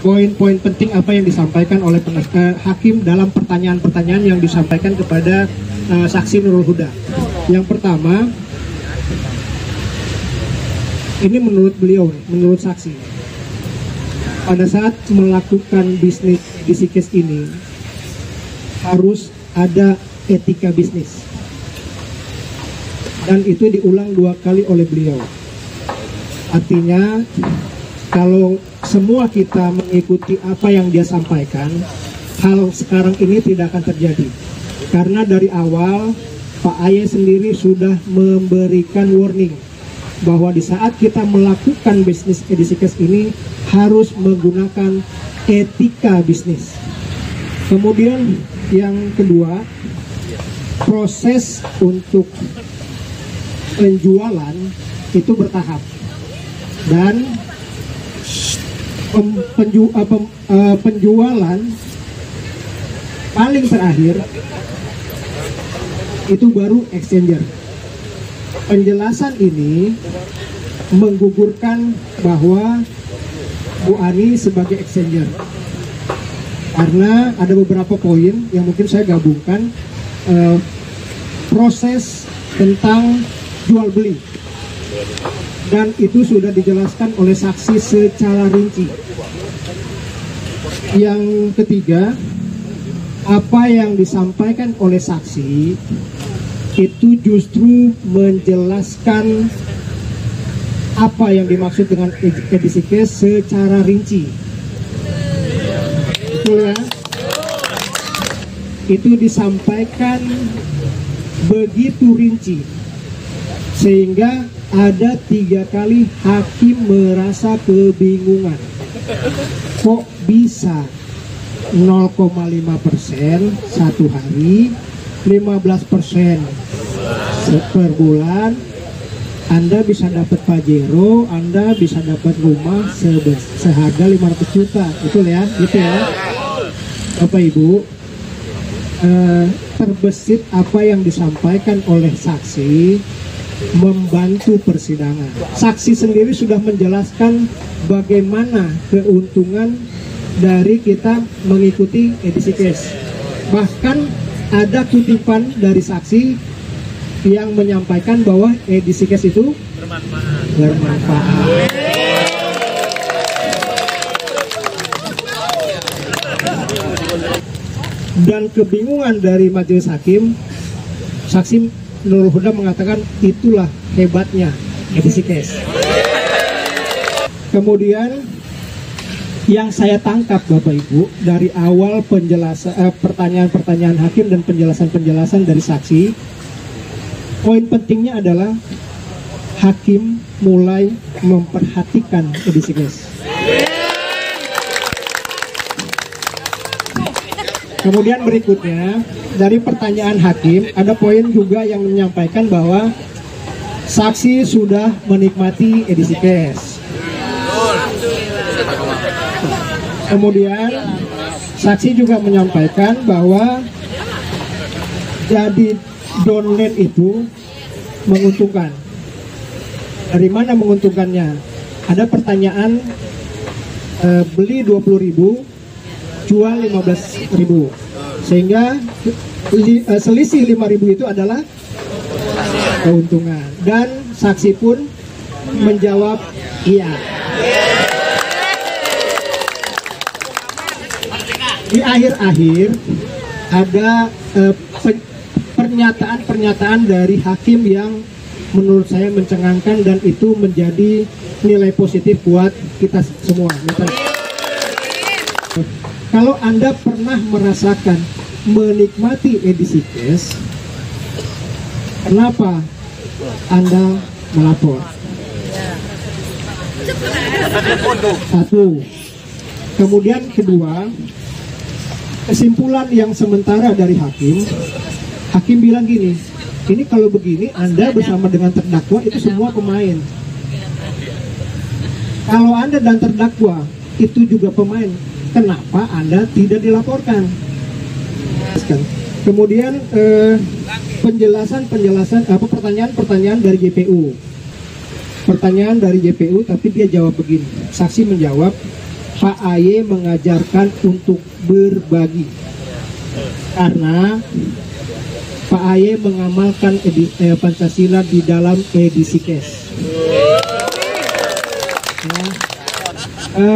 poin-poin penting apa yang disampaikan oleh hakim dalam pertanyaan-pertanyaan yang disampaikan kepada saksi Nurul Huda. Yang pertama, ini menurut beliau, menurut saksi, pada saat melakukan bisnis di Sikes ini harus ada etika bisnis, dan itu diulang 2 kali oleh beliau. Artinya kalau semua kita mengikuti apa yang dia sampaikan, hal sekarang ini tidak akan terjadi. Karena dari awal Pak Aye sendiri sudah memberikan warning bahwa di saat kita melakukan bisnis edisi cash ini harus menggunakan etika bisnis. Kemudian yang kedua, proses untuk penjualan itu bertahap, dan penjualan paling terakhir itu baru exchanger. Penjelasan ini menggugurkan bahwa Bu Ani sebagai exchanger, karena ada beberapa poin yang mungkin saya gabungkan. Proses tentang jual beli, dan itu sudah dijelaskan oleh saksi secara rinci. Yang ketiga, apa yang disampaikan oleh saksi itu justru menjelaskan apa yang dimaksud dengan edisi cash secara rinci. Betul ya? Itu disampaikan begitu rinci sehingga ada 3 kali hakim merasa kebingungan. Kok bisa 0,5% satu hari, 15% per bulan, Anda bisa dapat Pajero, Anda bisa dapat rumah seharga 500 juta. Betul ya? Gitu ya? Bapak Ibu, terbesit apa yang disampaikan oleh saksi membantu persidangan. Saksi sendiri sudah menjelaskan bagaimana keuntungan dari kita mengikuti edisi cash. Bahkan ada kutipan dari saksi yang menyampaikan bahwa edisi cash itu bermanfaat. Dan kebingungan dari majelis hakim, saksi Nurul Huda mengatakan itulah hebatnya edisi cash. Kemudian yang saya tangkap Bapak Ibu dari awal penjelasan pertanyaan-pertanyaan hakim dan penjelasan-penjelasan dari saksi, poin pentingnya adalah hakim mulai memperhatikan edisi cash. Kemudian berikutnya, dari pertanyaan hakim, ada poin juga yang menyampaikan bahwa saksi sudah menikmati edisi cash. Kemudian, saksi juga menyampaikan bahwa jadi download itu menguntungkan. Dari mana menguntungkannya? Ada pertanyaan, beli 20.000, jual 15.000, sehingga selisih 5.000 itu adalah keuntungan. Dan saksi pun menjawab iya. Di akhir-akhir ada pernyataan-pernyataan dari hakim yang menurut saya mencengangkan, dan itu menjadi nilai positif buat kita semua. Kalau Anda pernah merasakan menikmati edisi cash, kenapa Anda melapor? Satu. Kemudian kedua, kesimpulan yang sementara dari hakim bilang gini, ini kalau begini Anda bersama dengan terdakwa itu semua pemain. Kalau Anda dan terdakwa itu juga pemain, kenapa Anda tidak dilaporkan? Kemudian pertanyaan dari JPU. Pertanyaan dari JPU, tapi dia jawab begini. Saksi menjawab, Pak AY mengajarkan untuk berbagi, karena Pak AY mengamalkan Pancasila di dalam edisi cash.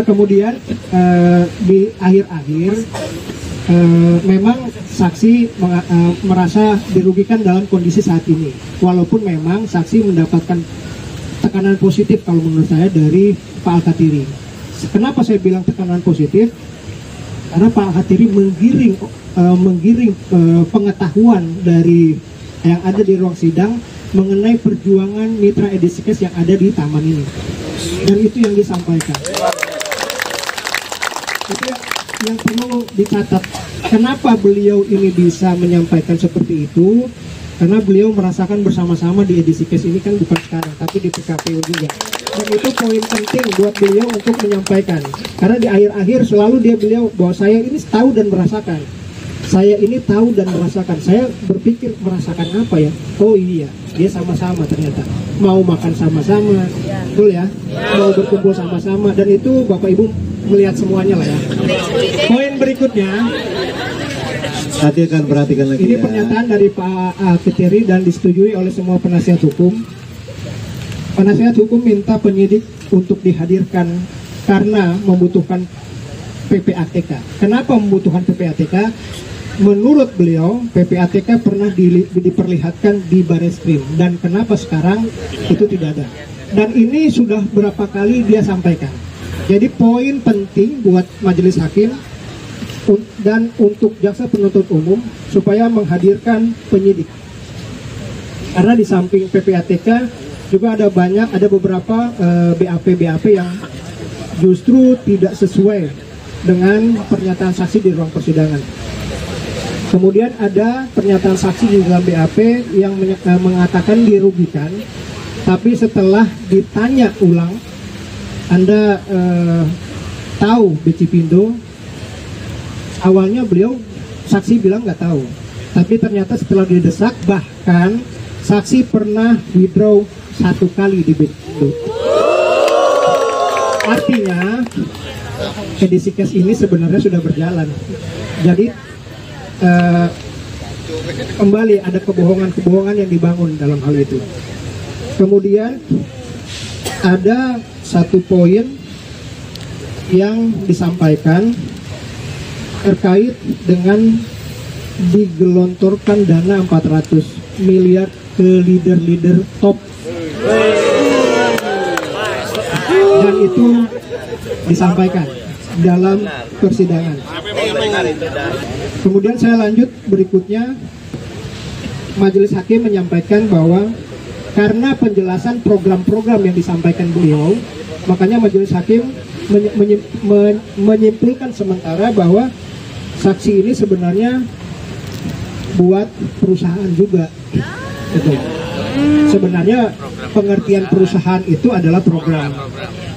Kemudian di akhir-akhir memang saksi merasa dirugikan dalam kondisi saat ini, walaupun memang saksi mendapatkan tekanan positif kalau menurut saya dari Pak Al-Khatiri. Kenapa saya bilang tekanan positif? Karena Pak Al-Khatiri menggiring pengetahuan dari yang ada di ruang sidang mengenai perjuangan mitra edisi cash yang ada di taman ini, dan itu yang disampaikan. Itu yang perlu dicatat. Kenapa beliau ini bisa menyampaikan seperti itu? Karena beliau merasakan bersama-sama di edisi cash ini, kan bukan sekarang, tapi di PKPU juga. Dan itu poin penting buat beliau untuk menyampaikan. Karena di akhir-akhir selalu beliau bahwa saya ini tahu dan merasakan. Saya ini tahu dan merasakan. Saya berpikir merasakan apa ya? Oh iya, dia sama-sama ternyata. Mau makan sama-sama, betul ya? Mau berkumpul sama-sama, dan itu Bapak Ibu melihat semuanya lah ya. Poin berikutnya, nanti akan perhatikan lagi. Ini pernyataan dari Pak Al-Khatiri dan disetujui oleh semua penasihat hukum. Penasihat hukum minta penyidik untuk dihadirkan karena membutuhkan PPATK. Kenapa membutuhkan PPATK? Menurut beliau, PPATK pernah diperlihatkan di Bareskrim, dan kenapa sekarang itu tidak ada? Dan ini sudah berapa kali dia sampaikan. Jadi poin penting buat majelis hakim dan untuk jaksa penuntut umum supaya menghadirkan penyidik. Karena di samping PPATK juga ada beberapa BAP yang justru tidak sesuai dengan pernyataan saksi di ruang persidangan. Kemudian ada pernyataan saksi di dalam BAP yang mengatakan dirugikan, tapi setelah ditanya ulang, Anda tahu Becipindo, awalnya beliau saksi bilang nggak tahu, tapi ternyata setelah didesak, bahkan saksi pernah withdraw 1 kali di Becipindo. Artinya edisi cash ini sebenarnya sudah berjalan. Jadi kembali ada kebohongan-kebohongan yang dibangun dalam hal itu. Kemudian ada satu poin yang disampaikan terkait dengan digelontorkan dana 400 miliar ke leader-leader top, dan itu disampaikan dalam persidangan. Kemudian saya lanjut berikutnya, majelis hakim menyampaikan bahwa karena penjelasan program-program yang disampaikan beliau, makanya majelis hakim menyimpulkan sementara bahwa saksi ini sebenarnya buat perusahaan juga. Betul. Sebenarnya pengertian perusahaan itu adalah program.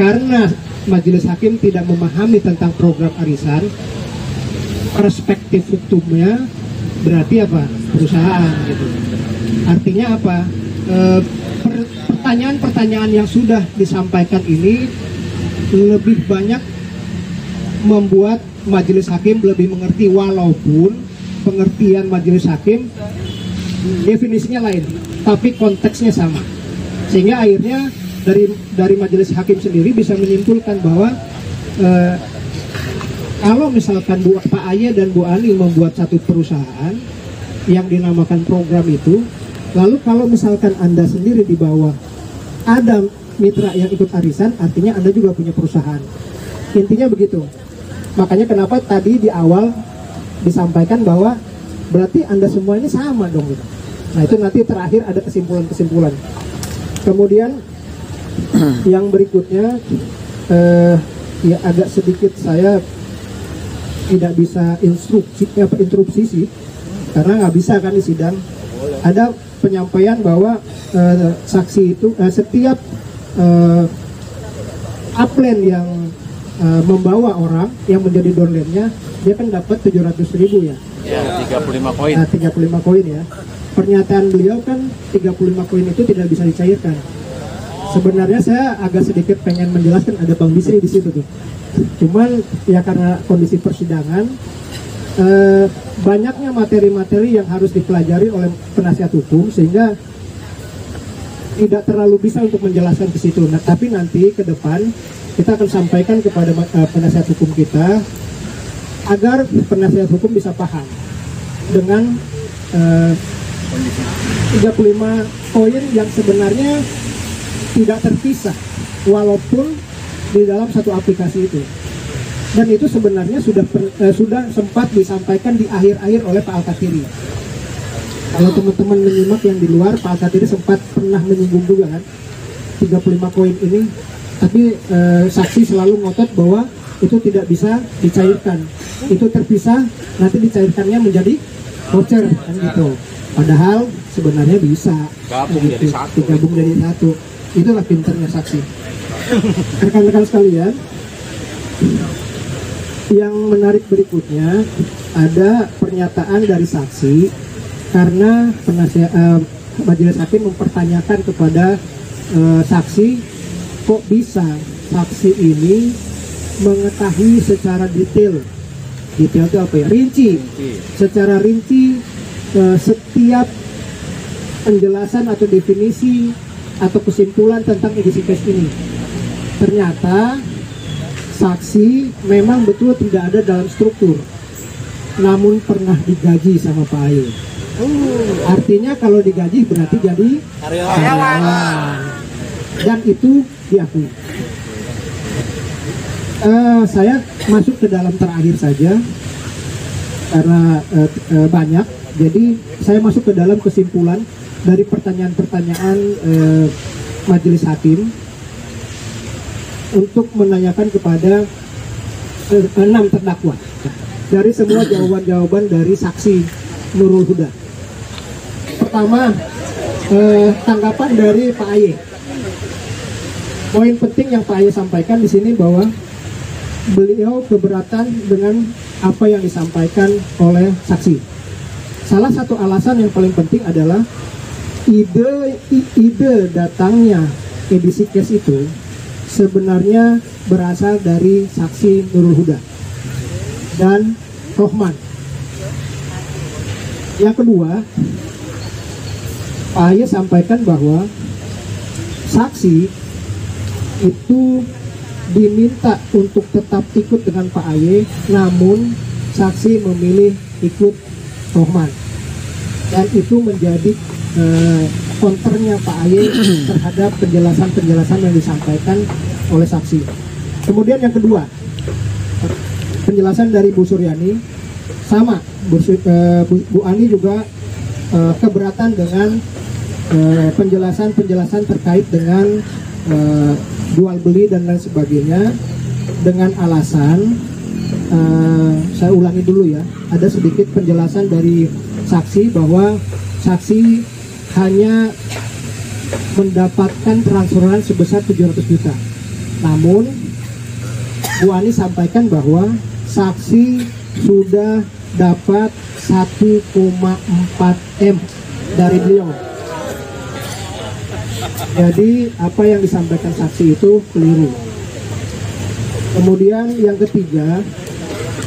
Karena majelis hakim tidak memahami tentang program arisan, perspektif hukumnya berarti apa? Perusahaan gitu. Artinya apa? Pertanyaan-pertanyaan yang sudah disampaikan ini lebih banyak membuat majelis hakim lebih mengerti, walaupun pengertian majelis hakim definisinya lain, tapi konteksnya sama, sehingga akhirnya dari majelis hakim sendiri bisa menyimpulkan bahwa kalau misalkan Pak AY dan Bu Ani membuat satu perusahaan yang dinamakan program itu, lalu kalau misalkan Anda sendiri di bawah ada mitra yang ikut arisan, artinya Anda juga punya perusahaan. Intinya begitu. Makanya kenapa tadi di awal disampaikan bahwa berarti Anda semua ini sama dong gitu. Nah itu nanti terakhir ada kesimpulan-kesimpulan. Kemudian yang berikutnya ya agak sedikit saya tidak bisa interupsi sih, karena nggak bisa kan di sidang. Ada penyampaian bahwa saksi itu setiap upline yang membawa orang yang menjadi downline-nya, dia kan dapat 700.000 ya. Ya, 35 koin. 35 koin ya. Pernyataan beliau kan 35 koin itu tidak bisa dicairkan. Sebenarnya saya agak sedikit pengen menjelaskan, ada Bang Bisri di situ tuh. Cuman ya karena kondisi persidangan, banyaknya materi-materi yang harus dipelajari oleh penasihat hukum sehingga tidak terlalu bisa untuk menjelaskan ke situ. Nah, tapi nanti ke depan kita akan sampaikan kepada penasihat hukum kita agar penasihat hukum bisa paham dengan 35 poin yang sebenarnya tidak terpisah walaupun di dalam satu aplikasi itu. Dan itu sebenarnya sudah sempat disampaikan di akhir-akhir oleh Pak Al-Katiri. Kalau teman-teman menyimak yang di luar, Pak Al-Katiri sempat pernah menyinggung juga kan 35 poin ini, tapi saksi selalu ngotot bahwa itu tidak bisa dicairkan. Itu terpisah, nanti dicairkannya menjadi voucher kan gitu. Padahal sebenarnya bisa digabung jadi satu. Itulah pinternya saksi. Rekan-rekan sekalian, yang menarik berikutnya ada pernyataan dari saksi karena majelis hakim mempertanyakan kepada saksi, kok bisa saksi ini mengetahui secara detail itu apa ya, rinci, secara rinci setiap penjelasan atau definisi atau kesimpulan tentang edisi case ini. Ternyata saksi memang betul tidak ada dalam struktur, namun pernah digaji sama Pak Aye. Artinya kalau digaji berarti jadi karyawan, dan itu diakui. Saya masuk ke dalam terakhir saja karena banyak, jadi saya masuk ke dalam kesimpulan dari pertanyaan-pertanyaan majelis hakim untuk menanyakan kepada 6 terdakwa dari semua jawaban-jawaban dari saksi Nurul Huda. Pertama, tanggapan dari Pak Aye. Poin penting yang Pak Aye sampaikan di sini bahwa beliau keberatan dengan apa yang disampaikan oleh saksi. Salah satu alasan yang paling penting adalah ide datangnya edisi case itu sebenarnya berasal dari saksi Nurul Huda dan Rohman. Yang kedua, Pak Aye sampaikan bahwa saksi itu diminta untuk tetap ikut dengan Pak Aye, namun saksi memilih ikut Rohman, dan itu menjadi counternya Pak Aye terhadap penjelasan-penjelasan yang disampaikan oleh saksi. Kemudian yang kedua, penjelasan dari Bu Suryani sama, Bu Ani juga keberatan dengan penjelasan-penjelasan terkait dengan jual beli dan lain sebagainya, dengan alasan saya ulangi dulu ya, ada sedikit penjelasan dari saksi bahwa saksi hanya mendapatkan transferan sebesar 700 juta. Namun Bu Ani sampaikan bahwa saksi sudah dapat 1,4 M dari beliau. Jadi apa yang disampaikan saksi itu keliru. Kemudian yang ketiga,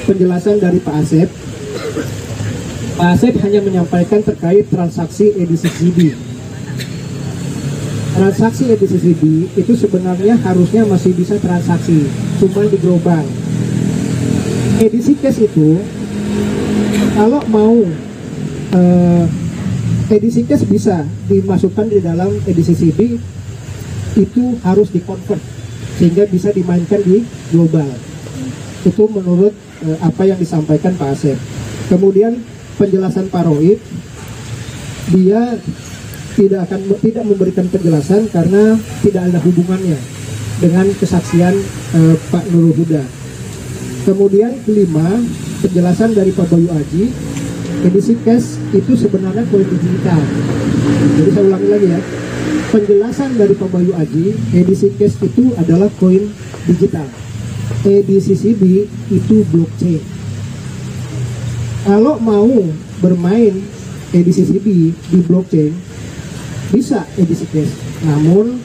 penjelasan dari Pak Asep. Pak Asep hanya menyampaikan terkait transaksi edisi CB. Transaksi edisi CB itu sebenarnya harusnya masih bisa transaksi, cuma di global. Edisi case itu kalau mau edisi case bisa dimasukkan di dalam edisi CB, itu harus di-convert sehingga bisa dimainkan di global. Itu menurut apa yang disampaikan Pak Asep. Kemudian penjelasan Pak Rohit, dia tidak memberikan penjelasan karena tidak ada hubungannya dengan kesaksian Pak Nurul Huda. Kemudian kelima, penjelasan dari Pak Bayu Aji, edisi cash itu sebenarnya koin digital. Jadi saya ulangi lagi ya, penjelasan dari Pak Bayu Aji, edisi cash itu adalah koin digital, edisi CB itu blockchain. Kalau mau bermain edisi CB di blockchain bisa edisi cash, namun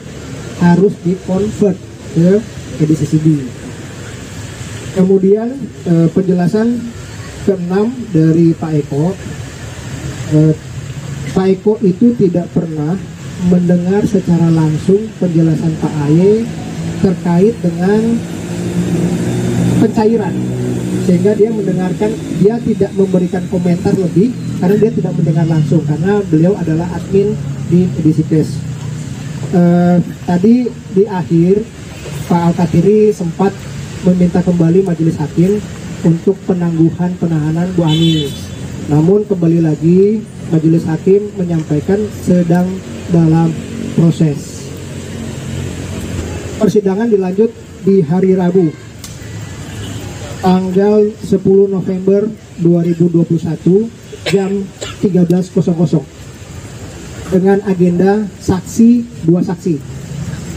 harus dikonvert ke edisi CD. Kemudian penjelasan keenam dari Pak Eko, Pak Eko itu tidak pernah mendengar secara langsung penjelasan Pak Aye terkait dengan pencairan, sehingga dia mendengarkan, dia tidak memberikan komentar lebih karena dia tidak mendengar langsung, karena beliau adalah admin di edisi Cash. Tadi di akhir Pak Al-Katiri sempat meminta kembali majelis hakim untuk penangguhan penahanan Bu Ani. Namun kembali lagi majelis hakim menyampaikan sedang dalam proses. Persidangan dilanjut di hari Rabu tanggal 10 November 2021 jam 13.00 dengan agenda dua saksi.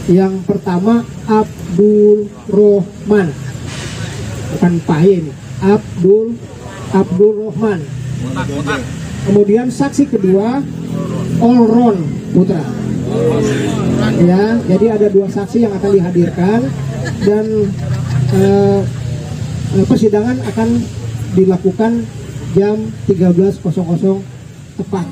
Yang pertama Abdul Rohman, bukan Pak ini, Abdul Rohman. Kemudian saksi kedua Olron Putra. Ya, jadi ada dua saksi yang akan dihadirkan dan persidangan akan dilakukan jam 13.00 tepat.